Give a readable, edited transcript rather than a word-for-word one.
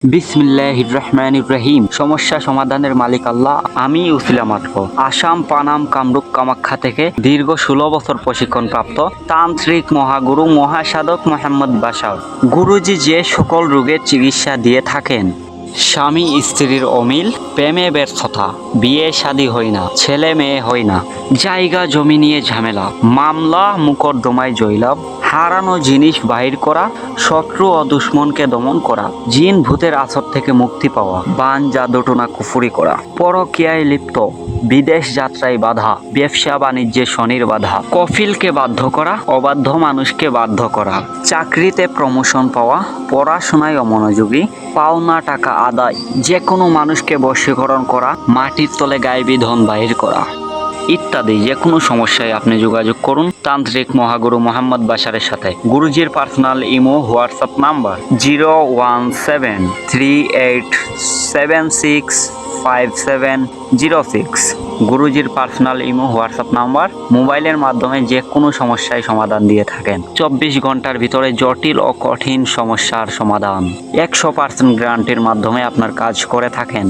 বিসমিল্লাহির রহমানির রহিম। সমস্যা সমাধানের মালিক আল্লাহ। আমি উসিলা মাত্র আসাম, পানাম, কামরূপ, কামাখ্যা থেকে দীর্ঘ 16 বছর প্রশিক্ষণ প্রাপ্ত তান্ত্রিক মহাগুরু মহাসাধক মোহাম্মদ বাশার। গুরুজি যে সকল রোগের চিকিৎসা দিয়ে থাকেন: স্বামী স্ত্রীর অমিল, প্রেমে ব্যর্থতা, বিয়ে শাদী হয় না, ছেলে মেয়ে হয় না, জায়গা জমি নিয়ে ঝামেলা, মামলা মোকদ্দমায় জয়লাভ, হারানো জিনিস বাহির করা, শত্রু ও দুশ্মনকে দমন করা, জিন ভূতের আসর থেকে মুক্তি পাওয়া, বান জাদুটোনা কুফুরি করা, পরকীয়ায় লিপ্ত, বিদেশ যাত্রায় বাধা, ব্যবসা বাণিজ্যে শনির বাধা, কফিলকে বাধ্য করা, অবাধ্য মানুষকে বাধ্য করা, চাকরিতে প্রমোশন পাওয়া, পড়াশোনায় অমনোযোগী, পাওনা টাকা আদায়, যে কোনো মানুষকে বশীকরণ করা, মাটির তলে গায়েবী ধন বাহির করা ইত্যাদি। যে কোনো সমস্যায় আপনি যোগাযোগ করুন তান্ত্রিক মহাগুরু মোহাম্মদ বাশারের সাথে। গুরুজির পার্সোনাল ইমো হোয়াটসঅ্যাপ নাম্বার 01738765706। গুরুজির পার্সোনাল ইমো হোয়াটসঅ্যাপ নাম্বার। মোবাইলের মাধ্যমে যে কোনো সমস্যায় সমাধান দিয়ে থাকেন। 24 ঘন্টার ভিতরে জটিল ও কঠিন সমস্যার সমাধান 100% গ্যারান্টির মাধ্যমে আপনার কাজ করে থাকেন।